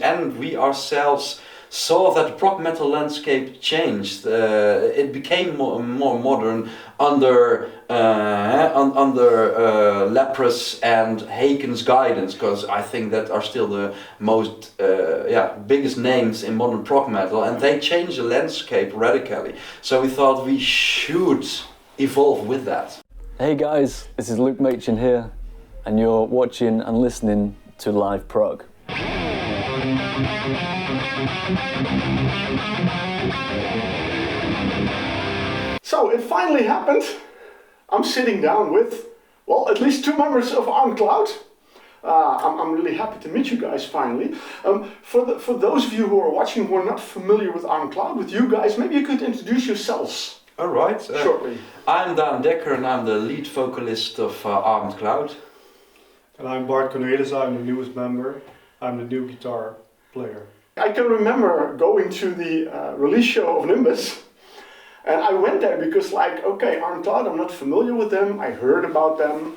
And we ourselves saw that the prog metal landscape changed. It became more modern under Lapras and Haken's guidance, because I think that are still the most biggest names in modern prog metal, and they changed the landscape radically. So we thought we should evolve with that. Hey guys, this is Luke Machin here, and you're watching and listening to LiveProg. So it finally happened. I'm sitting down with, well, at least 2 members of Armed Cloud. I'm really happy to meet you guys finally. For those of you who are watching who are not familiar with Armed Cloud, with you guys, maybe you could introduce yourselves. All right. Shortly. I'm Daan Dekker and I'm the lead vocalist of Armed Cloud. And I'm Bart Cornelissen, I'm the newest member. I'm the new guitar player. I can remember going to the release show of Nimbus, and I went there because, like, okay, Armed Cloud, I'm not familiar with them, I heard about them,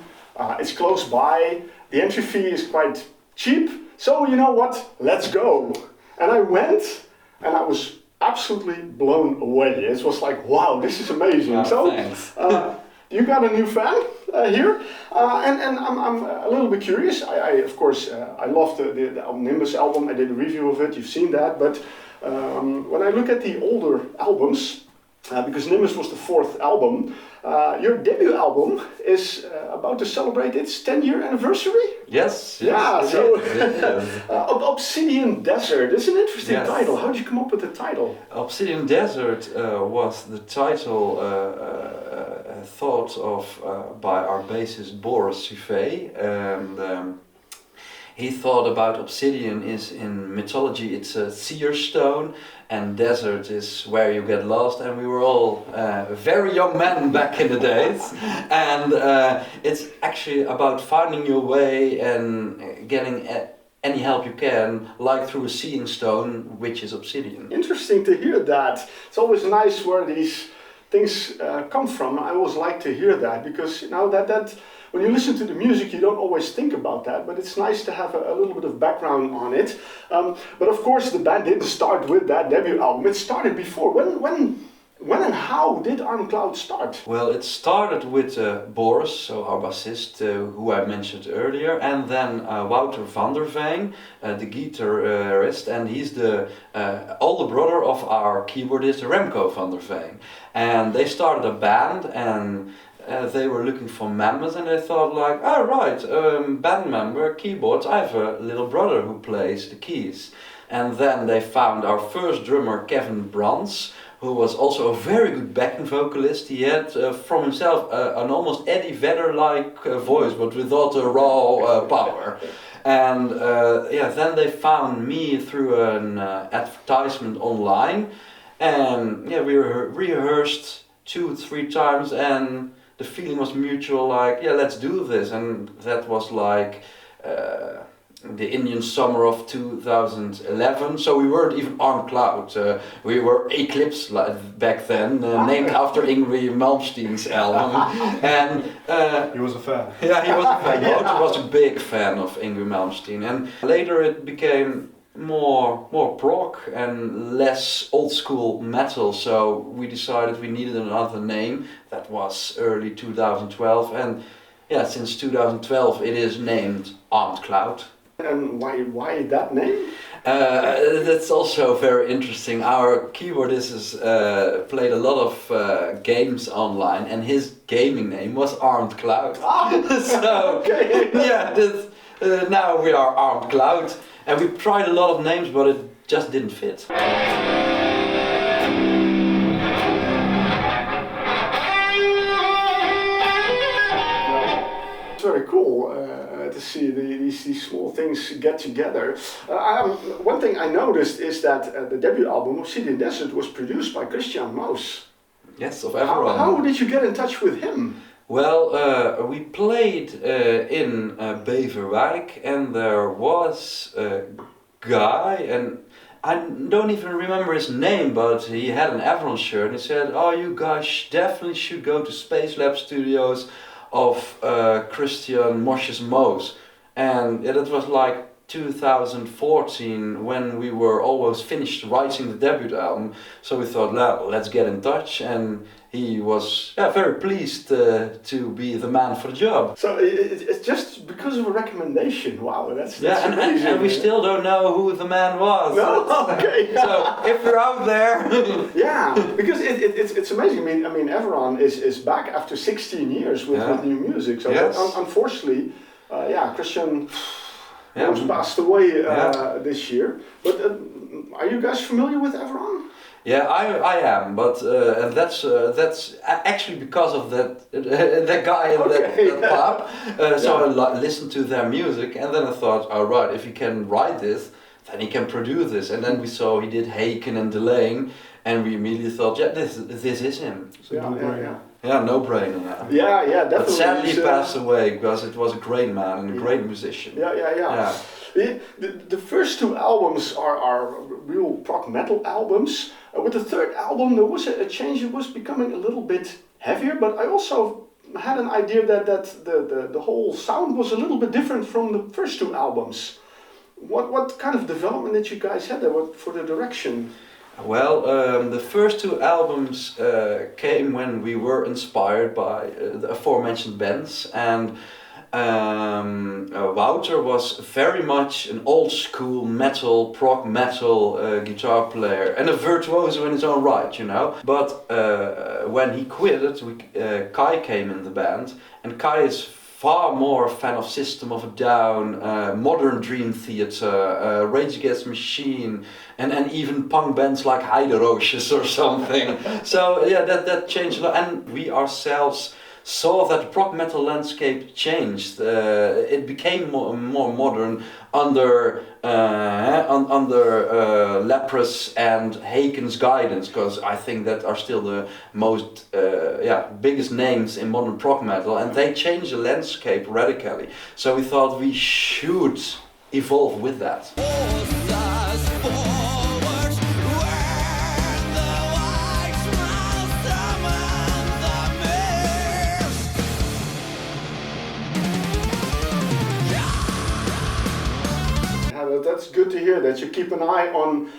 it's close by, the entry fee is quite cheap, so you know what, let's go. And I went, and I was absolutely blown away. It was like, wow, this is amazing. Oh, so, thanks. you got a new fan here, and I'm a little bit curious. I love the Nimbus album. I did a review of it. You've seen that. But when I look at the older albums, because Nimbus was the 4th album, your debut album is about to celebrate its 10-year anniversary. Yes. Yeah. So Yes. Obsidian Desert. It's an interesting Yes. title. How did you come up with the title? Obsidian Desert was the title thought of by our bassist Boris, Suvee, and he thought about obsidian is in mythology it's a seer stone, and desert is where you get lost, and we were all very young men back in the days, and it's actually about finding your way and getting any help you can, like through a seeing stone, which is obsidian. Interesting to hear that. It's always nice where these things come from. I always like to hear that, because you know that when you listen to the music you don't always think about that, but it's nice to have a little bit of background on it. But of course the band didn't start with that debut album. It started before. When and how did Armed Cloud start? Well, it started with Boris, so our bassist, who I mentioned earlier, and then Wouter van der Veen, the guitarist, and he's the older brother of our keyboardist Remco van der Veen. And they started a band, and they were looking for members, and they thought like, oh right, band member, keyboards, I have a little brother who plays the keys. And then they found our first drummer, Kevin Brands, who was also a very good backing vocalist. He had from himself an almost Eddie Vedder-like voice, but without the raw power. And then they found me through an advertisement online, and we rehearsed 2-3 times, and the feeling was mutual, like, yeah, let's do this. And that was like the Indian summer of 2011, so we weren't even Armed Cloud, we were Eclipse back then, named after Yngwie Malmsteen's album, and he was a fan. Yeah, he was a fan. Wouter was a big fan of Yngwie Malmsteen, and later it became more prog and less old school metal, so we decided we needed another name. That was early 2012, and yeah, since 2012 it is named Armed Cloud. And why that name? That's also very interesting. Our keyboardist played a lot of games online, and his gaming name was Armed Cloud. So Okay. yeah, now we are Armed Cloud, and we tried a lot of names, but it just didn't fit. It's very cool to see these small things get together. One thing I noticed is that the debut album, Obsidian Desert, was produced by Christian Maus. Yes, of everyone. How did you get in touch with him? Well, we played in Beverwijk, and there was a guy, and I don't even remember his name, but he had an Avalon shirt, and he said, oh, you guys definitely should go to Space Lab Studios of Christian Moshes Moos. And it was like 2014 when we were almost finished writing the debut album. So we thought, let's get in touch, and he was very pleased to be the man for the job. So it's just because of a recommendation. Wow, that's amazing. And we still don't know who the man was. No, okay. So if you're out there, yeah, because it's amazing. I mean, Everon is back after 16 years with new music. So unfortunately, Christian passed away this year. But are you guys familiar with Everon? Yeah, I am, but and that's actually because of that guy in that pub. So I listened to their music, and then I thought, all right, if he can write this, then he can produce this. And then we saw he did Haken and Delaying, and we immediately thought, this is him. No brainer. Yeah, definitely. But sadly, he passed away because it was a great man and a great musician. Yeah. The first two albums are real prog metal albums. With the third album, there was a change. It was becoming a little bit heavier, but I also had an idea that the whole sound was a little bit different from the first two albums. What kind of development did you guys have there for the direction? Well, the first two albums came when we were inspired by the aforementioned bands, and Wouter was very much an old school prog metal guitar player and a virtuoso in his own right, you know. But when he quit it, Kay came in the band, and Kay is far more a fan of System of a Down, modern Dream Theater, Rage Against the Machine, and even punk bands like Heideroosjes or something. So that changed a lot, and we ourselves saw that the prog metal landscape changed. It became more modern under Leprous and Haken's guidance, because I think that are still the most biggest names in modern prog metal, and they changed the landscape radically. So we thought we should evolve with that. That's good to hear, that you keep an eye on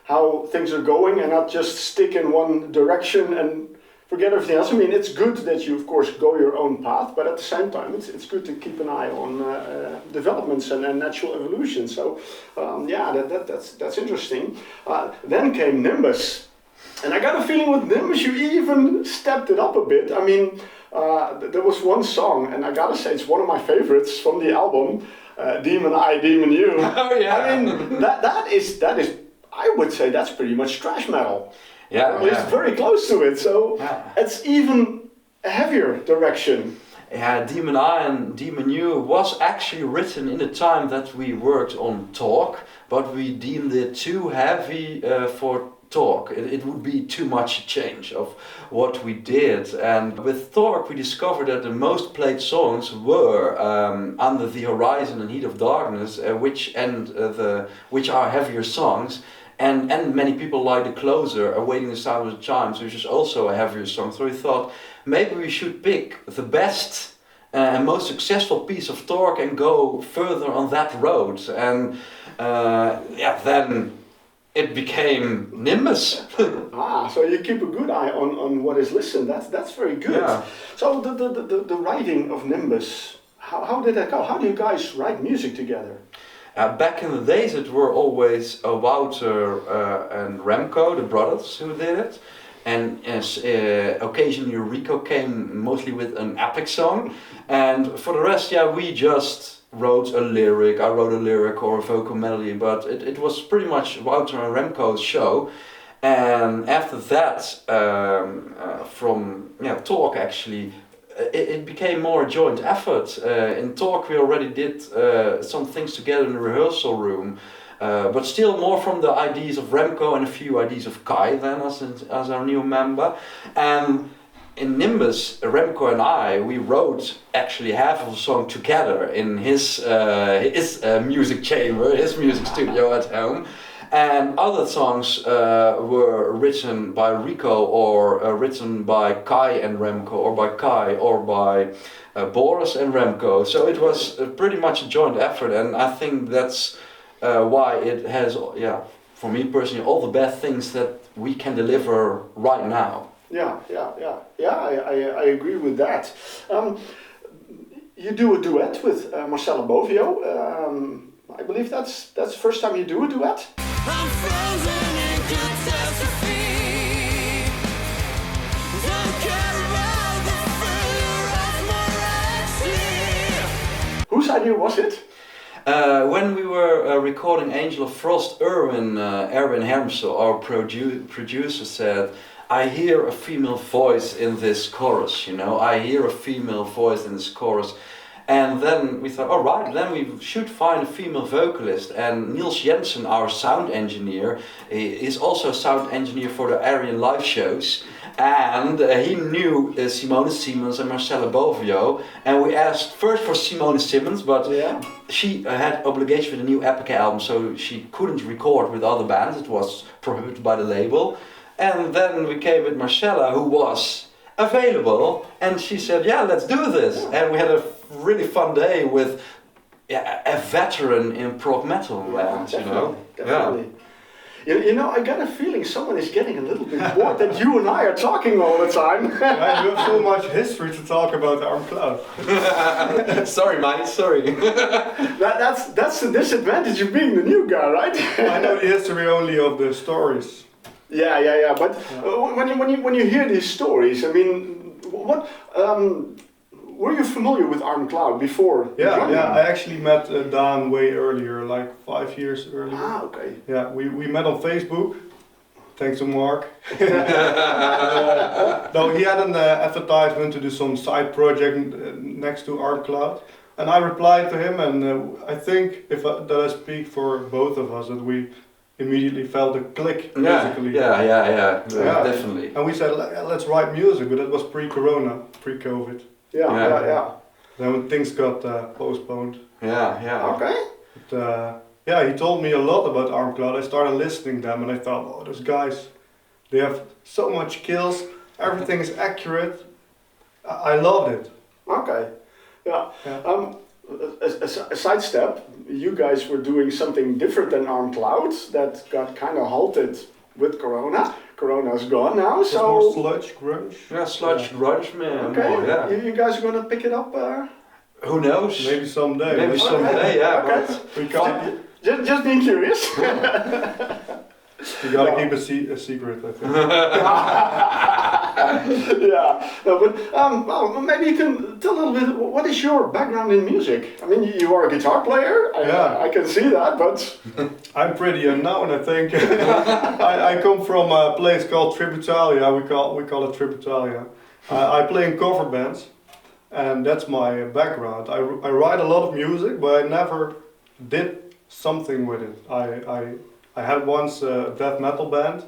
how things are going and not just stick in one direction and forget everything else. I mean, it's good that you, of course, go your own path, but at the same time, it's good to keep an eye on developments and natural evolution. So, that's interesting. Then came Nimbus, and I got a feeling with Nimbus you even stepped it up a bit. I mean, there was one song, and I gotta say it's one of my favorites from the album. Demon I, Demon You. Oh yeah. I mean, that is. I would say that's pretty much thrash metal. Yeah. It's very close to it, so it's even a heavier direction. Yeah, Demon I and Demon You was actually written in the time that we worked on Talk, but we deemed it too heavy for Talk. It would be too much change of what we did, and with Talk we discovered that the most played songs were Under the Horizon and Heat of Darkness, which are heavier songs, and many people like The Closer, Awaiting the Sound of the Chimes, which is also a heavier song. So we thought maybe we should pick the best and most successful piece of Talk and go further on that road, and then it became Nimbus. So you keep a good eye on what is listened. That's very good. Yeah. So the writing of Nimbus, how did that go? How do you guys write music together? Back in the days, it were always Wouter and Remco, the brothers, who did it. And occasionally Rico came mostly with an epic song. And for the rest, we just wrote a lyric. I wrote a lyric or a vocal melody, but it was pretty much Wouter and Remco's show. And after that, from Talk actually, it became more a joint effort. In Talk we already did some things together in the rehearsal room, but still more from the ideas of Remco and a few ideas of Kay then as our new member. And in Nimbus, Remco and we wrote actually half of the song together in his music chamber, his music studio at home. And other songs were written by Rico or written by Kay and Remco, or by Kay or by Boris and Remco. So it was pretty much a joint effort, and I think that's why it has, for me personally, all the best things that we can deliver right now. Yeah, I agree with that. You do a duet with Marcella Bovio. I believe that's the first time you do a duet. I'm frozen in catastrophe. Don't care about the failure of morality. Whose idea was it? When we were recording Angel of Frost, Erwin Hermsel, our producer, said, I hear a female voice in this chorus, you know, I hear a female voice in this chorus. And then we thought, alright, then we should find a female vocalist. And Niels Jensen, our sound engineer, is also a sound engineer for the Aryan live shows. And he knew Simone Simons and Marcella Bovio. And we asked first for Simone Simons, but she had obligation with a new Epica album, so she couldn't record with other bands. It was prohibited by the label. And then we came with Marcella, who was available, and she said, yeah, let's do this. And we had a really fun day with a veteran in prog metal band, you know. Definitely. You know, I got a feeling someone is getting a little bit bored that you and I are talking all the time. Yeah, you have so much history to talk about Arm Cloud. Sorry, mate, sorry. That's the disadvantage of being the new guy, right? I know the history only of the stories. Yeah. But when you hear these stories, I mean, what were you familiar with Arm Cloud before? Yeah. I actually met Daan way earlier, like 5 years earlier. Ah, okay. Yeah, we met on Facebook. Thanks to Mark. No, he had an advertisement to do some side project next to Arm Cloud, and I replied to him, and I think that I speak for both of us, that we immediately felt a click musically. Yeah, definitely. And we said, let's write music, but it was pre-corona, pre-COVID. Yeah. Then when things got postponed. Yeah. Okay. But, he told me a lot about Arm Cloud. I started listening to them, and I thought, oh, those guys, they have so much skills, everything is accurate. I loved it. Okay. Yeah. A sidestep, you guys were doing something different than Arm Cloud that got kind of halted with Corona. Corona's gone now, so... more sludge, grunge. Yeah, sludge, grunge, man. Okay, more, yeah. You guys are gonna pick it up? Who knows? Maybe someday. Maybe someday, yeah. Okay. But We can't, Just being curious. you gotta keep a secret, I think. Yeah, no, but well, maybe you can tell a little bit, what is your background in music? I mean, you are a guitar player, I can see that, but... I'm pretty unknown, I think. I come from a place called Tributalia, we call it Tributalia. I play in cover bands, and that's my background. I write a lot of music, but I never did something with it. I had once a death metal band.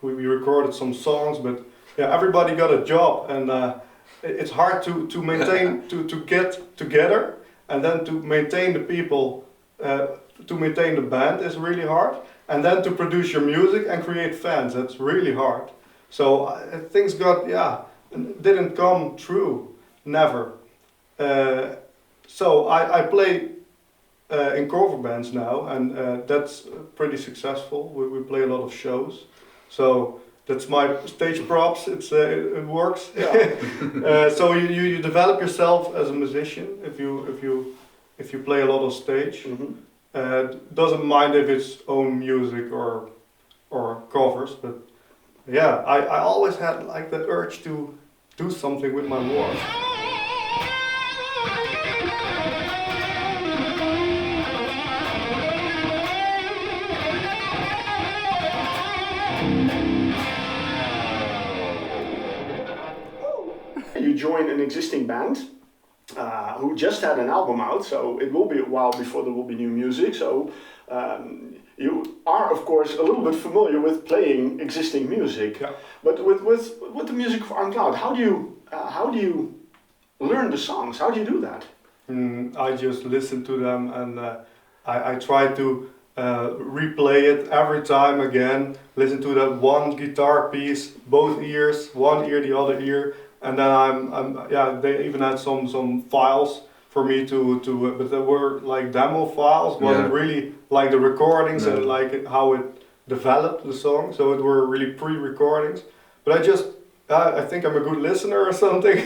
We recorded some songs, but everybody got a job, and it's hard to maintain, to get together, and then to maintain the people, to maintain the band is really hard, and then to produce your music and create fans, that's really hard. So things didn't come true, never. So I play in cover bands now, and that's pretty successful. We play a lot of shows, so that's my stage props. It works. Yeah. So you develop yourself as a musician if you play a lot on stage. Mm-hmm. Doesn't mind if it's own music or covers, but I always had like the urge to do something with my voice. You joined an existing band who just had an album out, so it will be a while before there will be new music. So you are, of course, a little bit familiar with playing existing music. Yeah. But with the music for Arm Cloud, how do you learn the songs? How do you do that? I just listen to them, and I try to replay it every time again. Listen to that one guitar piece, both ears, one ear, the other ear. And then they even had some files for me to but there were like demo files, wasn't really like the recordings and like how it developed the song, so it were really pre-recordings. But I think I'm a good listener or something.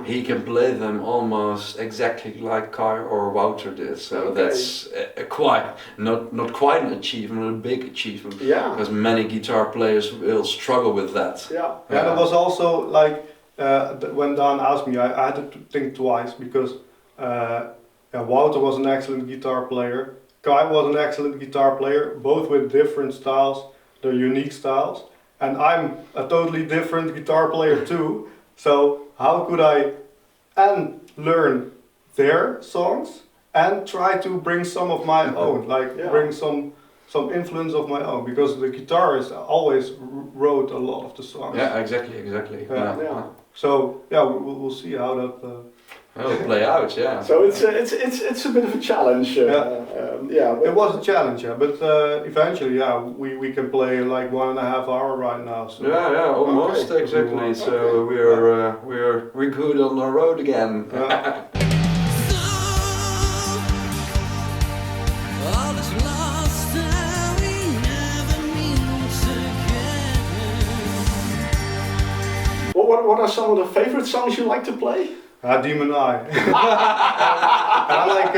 He can play them almost exactly like Kay or Wouter did, so that's quite not quite an achievement, a big achievement. Yeah. Because many guitar players will struggle with that. Yeah. And it was also like when Daan asked me, I had to think twice because Wouter was an excellent guitar player. Kay was an excellent guitar player, both with different styles, their unique styles, and I'm a totally different guitar player too. So how could I learn their songs and try to bring some of my own, bring some influence of my own, because the guitarist always wrote a lot of the songs. Yeah, exactly. Yeah. So we'll see how that. It'll play out, yeah. So it's a bit of a challenge. It was a challenge, but eventually, we can play like 1.5 hours right now. So. Yeah, almost exactly. So we're good on the road again. What are some of the favorite songs you like to play? Demon Eye. I like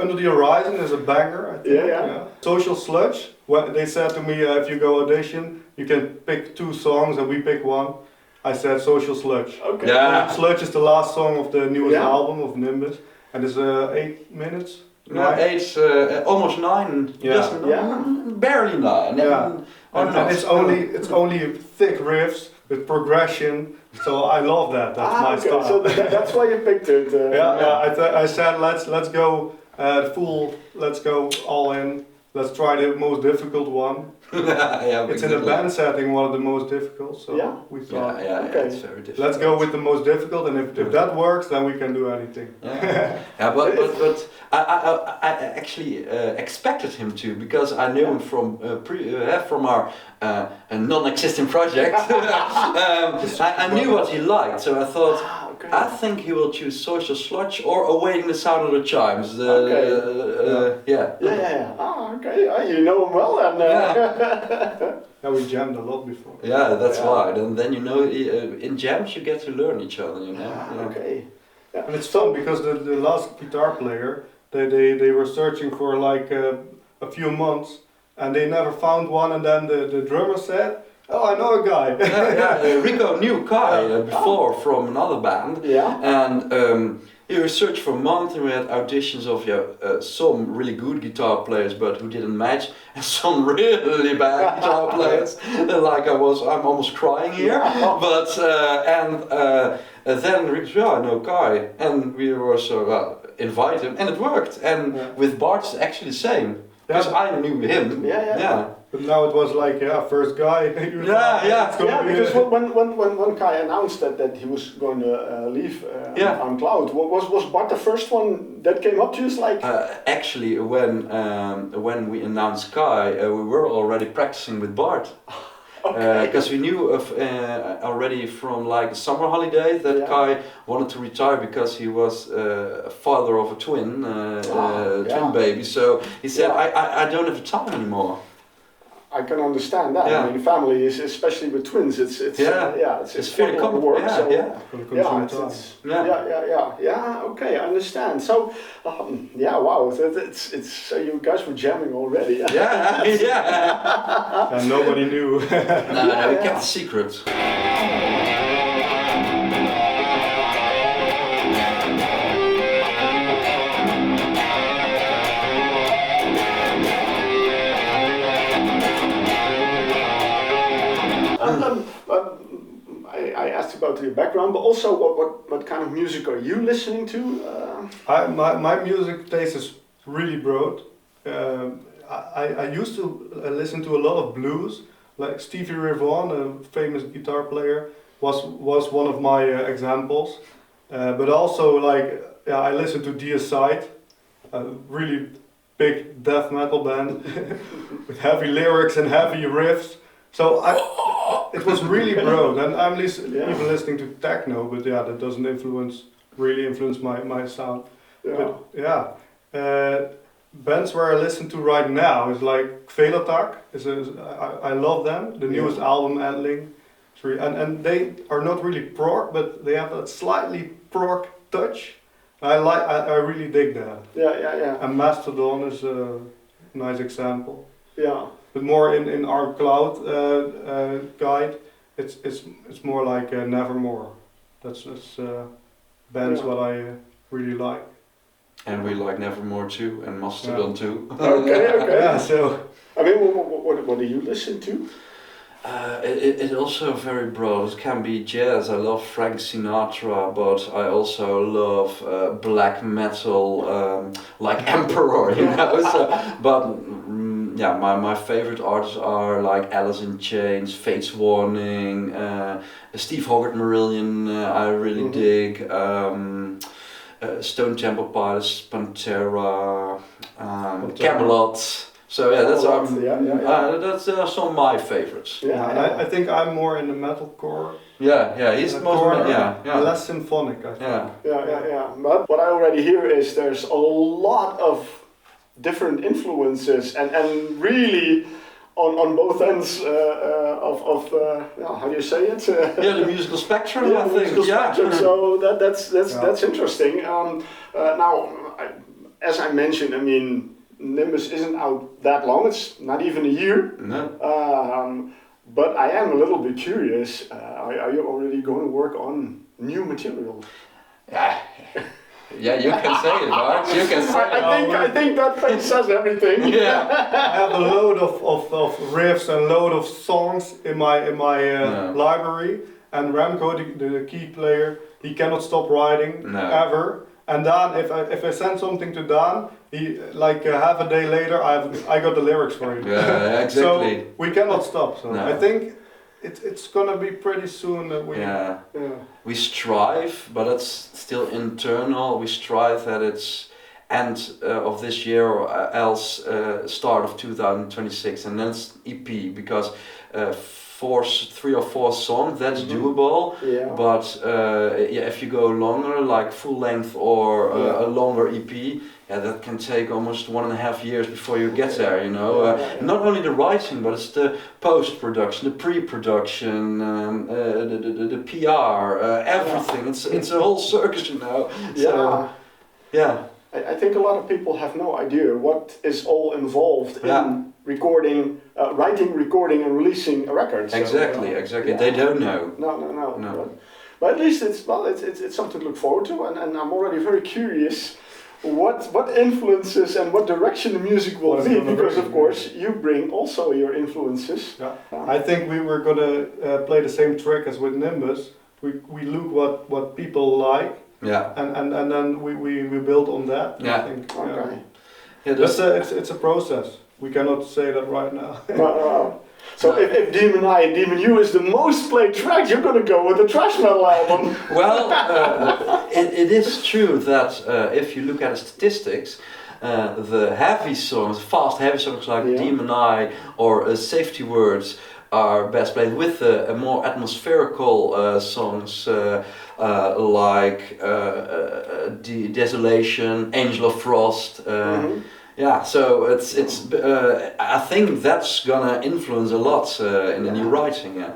Under the Horizon is a banger, I think. Yeah. Social Sludge. They said to me, if you go audition, you can pick 2 songs and we pick one. I said Social Sludge. Okay. Yeah. Sludge is the last song of the newest album of Nimbus, and it's 8 minutes. No, 8, almost 9. Just barely 9. Yeah. And it's only thick riffs with progression. So I love that. That's my style. So that's why you picked it. I said let's go full. Let's go all in. Let's try the most difficult one. It's in a band setting, one of the most difficult. So we thought, it's very difficult. Let's go with the most difficult, and if that works, then we can do anything. But I actually expected him to, because I knew him from our non-existent project. I knew what he liked, so I thought, I think he will choose Social Sludge or Awaiting the Sound of the Chimes. You know him well, and we jammed a lot before. Yeah, that's right. And then in jams you get to learn each other. And it's fun because the last guitar player, they were searching for like a few months, and they never found one. And then the drummer said, "Oh, I know a guy." Rico knew Kay before from another band, and he researched for months, and we had auditions of some really good guitar players, but who didn't match, and some really bad guitar players. Like I'm almost crying here, but then Rico said, "I know Kay," and we were so invite him, and it worked. And with Bart, it's actually the same, because I knew him. But now it was like, first guy. Because when Kay announced that he was going to leave on Cloud, was Bart the first one that came up to you? Actually, when we announced Kay, we were already practicing with Bart. Because we knew already from like the summer holidays that Kay wanted to retire because he was a father of a twin baby. So he said, I don't have the time anymore. I can understand that. I mean, family is, especially with twins, it's very common work. Okay, I understand. So, wow, it's so you guys were jamming already. And nobody knew. No, we kept the secret. I asked about your background, but also what kind of music are you listening to? My music taste is really broad. I used to listen to a lot of blues, like Stevie Ray Vaughan, a famous guitar player, was one of my examples. But also I listen to Deicide, a really big death metal band with heavy lyrics and heavy riffs. So it was really broad, and I'm even listening to techno, but yeah, that doesn't really influence my sound. Yeah. But yeah, bands where I listen to right now is like Velatak. I love them. The newest album, Endling, and they are not really prog, but they have that slightly prog touch. I really dig that. Yeah. And Mastodon is a nice example. Yeah. But more in our cloud guide, it's more like Nevermore. That's bands what I really like. And we like Nevermore too, and Mastodon too. Okay. Yeah, so I mean, what do you listen to? It's also very broad. It can be jazz. I love Frank Sinatra, but I also love black metal, like Emperor, you know. Yeah, my favorite artists are like Alice in Chains, Fate's Warning, Steve Hogarth Marillion. I really dig. Stone Temple Pilots, Pantera, Camelot. So yeah, that's that's some of my favorites. Yeah. I think I'm more in the metalcore. Yeah, he's the most less symphonic, I think. Yeah. But what I already hear is there's a lot of different influences and really on both ends of how do you say it? The musical spectrum. I think. Musical spectrum. So that's interesting. Now, as I mentioned, I mean, Nimbus isn't out that long. It's not even a year. No. But I am a little bit curious. Are you already going to work on new material? Yeah, you can say it, Bart. You can say it. I think that face says everything. Yeah. I have a load of riffs and load of songs in my library. And Remco, the key player, he cannot stop writing ever. And Daan, if I send something to Daan, he like half a day later I got the lyrics for him. Yeah, exactly. So we cannot stop. So I think it's gonna be pretty soon that we strive, but it's still internal. We strive that it's end of this year or else start of 2026, and then it's EP because 3 or 4 songs that's doable. Yeah. But if you go longer, like full length or a longer EP, that can take almost 1.5 years before you get there, you know. Not only the writing, but it's the post-production, the pre-production, the PR, everything. It's a whole circus, you know. So, I think a lot of people have no idea what is all involved in recording, writing, recording, and releasing a record. Exactly. They don't know. No. But at least it's something to look forward to, and I'm already very curious what influences and what direction the music will be, because of course you bring also your influences. I think we were gonna play the same track as with Nimbus. We look what people like. And then we build on that. I think. Okay. It's a process. We cannot say that right now. No. So if Demon U is the most played track, you're gonna go with the thrash metal album. Well, it is true that if you look at the statistics, the heavy songs, fast heavy songs like Demon Eye or Safety Words are best played with a more atmospherical songs like Desolation, Angel of Frost. Yeah, so it's I think that's gonna influence a lot in the new writing. Yeah.